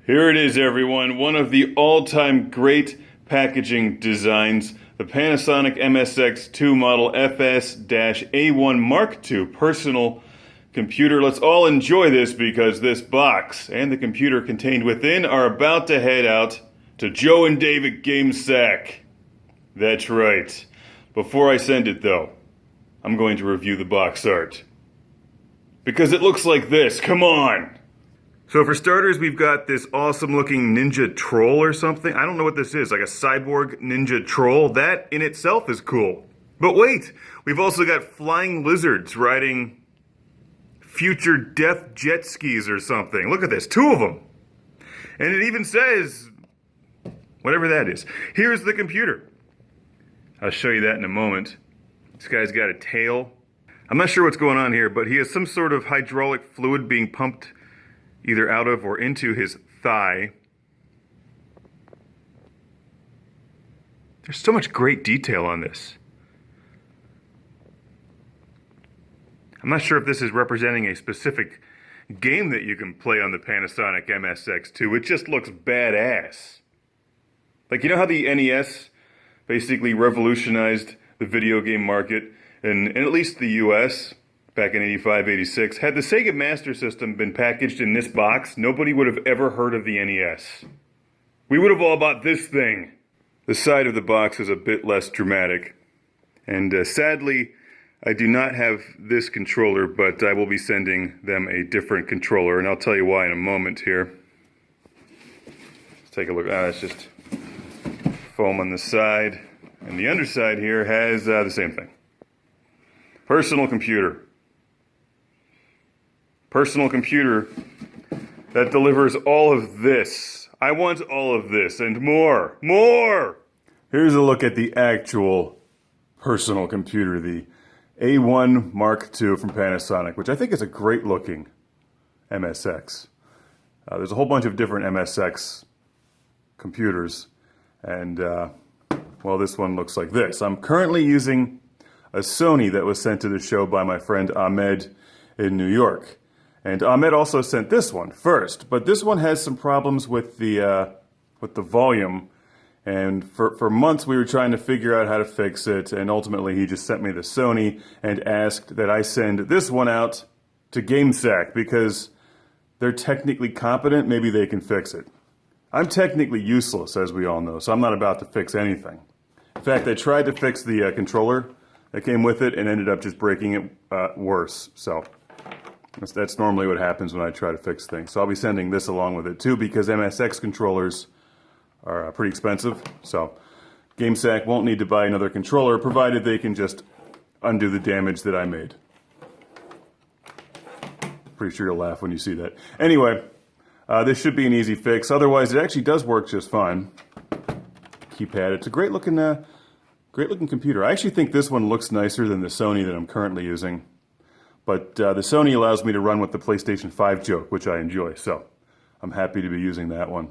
Here it is, everyone. One of the all-time great packaging designs, the Panasonic MSX2 model FS-A1MKII personal computer. Let's all enjoy this because this box and the computer contained within are about to head out to Joe and David GameSack. That's right. Before I send it, though, I'm going to review the box art. Because it looks like this. Come on! So for starters, we've got this awesome looking ninja troll or something. I don't know what this is, like a cyborg ninja troll. That in itself is cool. But wait, we've also got flying lizards riding future death jet skis or something. Look at this, 2 of them. And it even says, whatever that is. Here's the computer. I'll show you that in a moment. This guy's got a tail. I'm not sure what's going on here, but he has some sort of hydraulic fluid being pumped either out of or into his thigh. There's so much great detail on this. I'm not sure if this is representing a specific game that you can play on the Panasonic MSX2. It just looks badass. Like, you know how the NES basically revolutionized the video game market in at least the US back in 85, 86. Had the Sega Master System been packaged in this box, nobody would have ever heard of the NES. We would have all bought this thing. The side of the box is a bit less dramatic. And sadly, I do not have this controller, but I will be sending them a different controller, and I'll tell you why in a moment here. Let's take a look. It's just foam on the side. And the underside here has the same thing. Personal computer. Personal computer that delivers all of this. I want all of this and more. More! Here's a look at the actual personal computer, the A1MKII from Panasonic, which I think is a great looking MSX. There's a whole bunch of different MSX computers, and well, this one looks like this. I'm currently using a Sony that was sent to the show by my friend Ahmed in New York. And Ahmed also sent this one first, but this one has some problems with the volume. And for months we were trying to figure out how to fix it, and ultimately he just sent me the Sony and asked that I send this one out to GameSack because they're technically competent, maybe they can fix it. I'm technically useless, as we all know, so I'm not about to fix anything. In fact, I tried to fix the controller that came with it and ended up just breaking it worse. So that's normally what happens when I try to fix things. So I'll be sending this along with it too, because MSX controllers are pretty expensive. So GameSack won't need to buy another controller, provided they can just undo the damage that I made. Pretty sure you'll laugh when you see that. Anyway, this should be an easy fix. Otherwise, it actually does work just fine. Keypad. It's a great looking computer. I actually think this one looks nicer than the Sony that I'm currently using. But the Sony allows me to run with the PlayStation 5 joke, which I enjoy. So I'm happy to be using that one.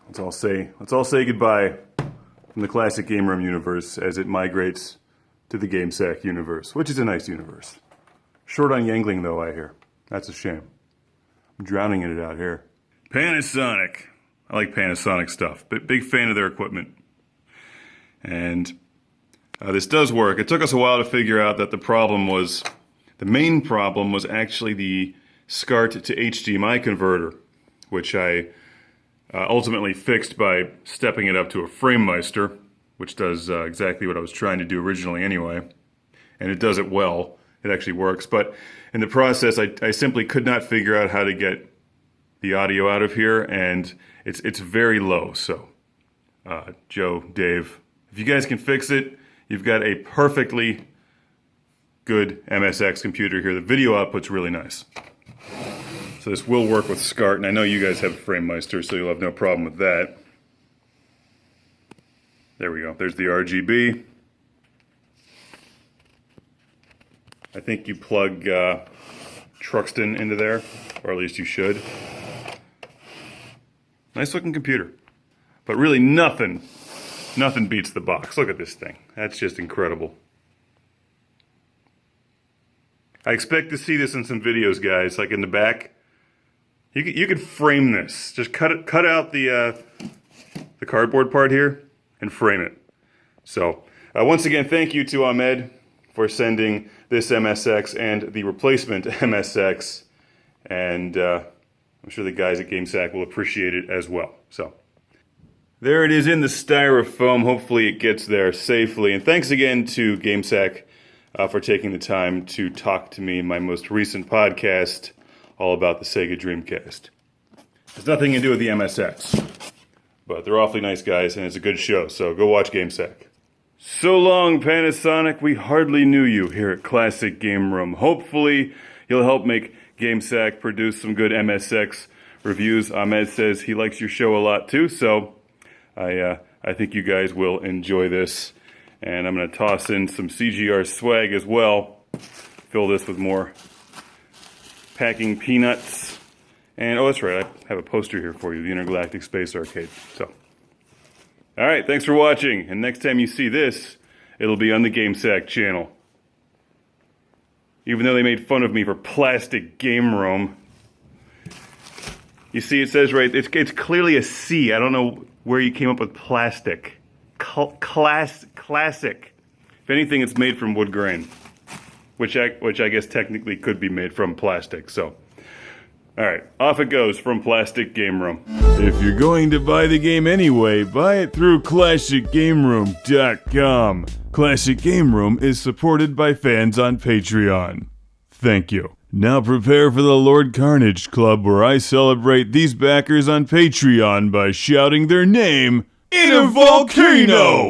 Let's all say goodbye from the classic game room universe as it migrates to the GameSack universe, which is a nice universe. Short on Yangling, though, I hear. That's a shame. I'm drowning in it out here. Panasonic. I like Panasonic stuff, but big fan of their equipment. And this does work. It took us a while to figure out that the main problem was actually the SCART to HDMI converter, which I ultimately fixed by stepping it up to a FrameMeister, which does exactly what I was trying to do originally anyway. And it does it well. It actually works. But in the process, I simply could not figure out how to get the audio out of here, and it's very low. So, Joe, Dave, if you guys can fix it, you've got a perfectly good MSX computer here. The video output's really nice. So this will work with SCART, and I know you guys have a FrameMeister, so you'll have no problem with that. There we go. There's the RGB. I think you plug Truxton into there, or at least you should. Nice looking computer. But really nothing beats the box. Look at this thing. That's just incredible. I expect to see this in some videos, guys, like in the back. You could frame this. Just cut out the cardboard part here and frame it. So once again, thank you to Ahmed for sending this MSX and the replacement MSX, and I'm sure the guys at GameSack will appreciate it as well. So there it is in the styrofoam. Hopefully it gets there safely. And thanks again to GameSack for taking the time to talk to me in my most recent podcast all about the Sega Dreamcast. It's nothing to do with the MSX, but they're awfully nice guys and it's a good show, so go watch GameSack. So long, Panasonic. We hardly knew you here at Classic Game Room. Hopefully you'll help make GameSack produce some good MSX reviews. Ahmed says he likes your show a lot too, so I think you guys will enjoy this. And I'm going to toss in some CGR swag as well. Fill this with more packing peanuts. And, oh, that's right, I have a poster here for you, the Intergalactic Space Arcade. So, all right, thanks for watching. And next time you see this, it'll be on the GameSack channel. Even though they made fun of me for Plastic Game Room. You see, it says right, it's clearly a C. I don't know where you came up with plastic. Classic. If anything, it's made from wood grain, which I guess technically could be made from plastic. So, all right, off it goes from Plastic Game Room. If you're going to buy the game anyway, buy it through ClassicGameRoom.com. Classic Game Room is supported by fans on Patreon. Thank you. Now prepare for the Lord Carnage Club, where I celebrate these backers on Patreon by shouting their name in a volcano!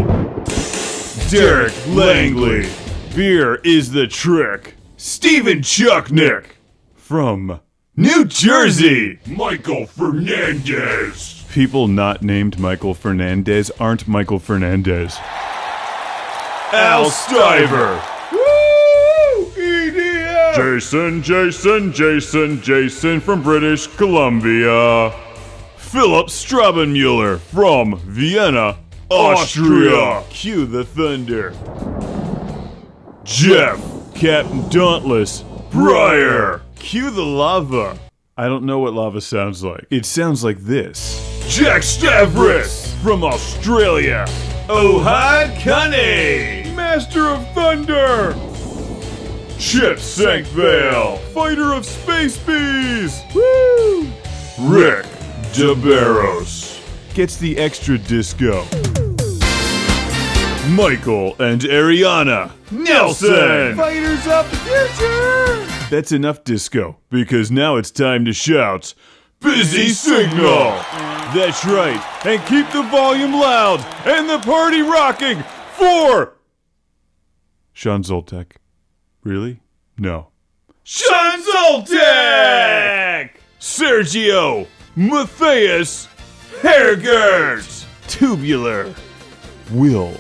Derek Langley. Beer is the trick. Steven Chucknick. From New Jersey. Michael Fernandez. People not named Michael Fernandez aren't Michael Fernandez. Al Stiver. Woo! EDM! Jason from British Columbia. Philipp Straubenmueller from Vienna, Austria. Cue the thunder. Jeff, Captain Dauntless, Briar. Cue the lava. I don't know what lava sounds like. It sounds like this. Jack Stavris from Australia. Ohad Kane, Master of Thunder. Chip Senkbeil, Fighter of Space Bees. Woo! Rick DeBarros gets the extra disco. Michael and Ariana Nelson, Fighters of the Future. That's enough disco, because now it's time to shout, Busy Signal! That's right, and keep the volume loud and the party rocking for Sean Zoltek. Really? No. Sean Zoltek! Sergio Matthias Hergert! Tubular. Will.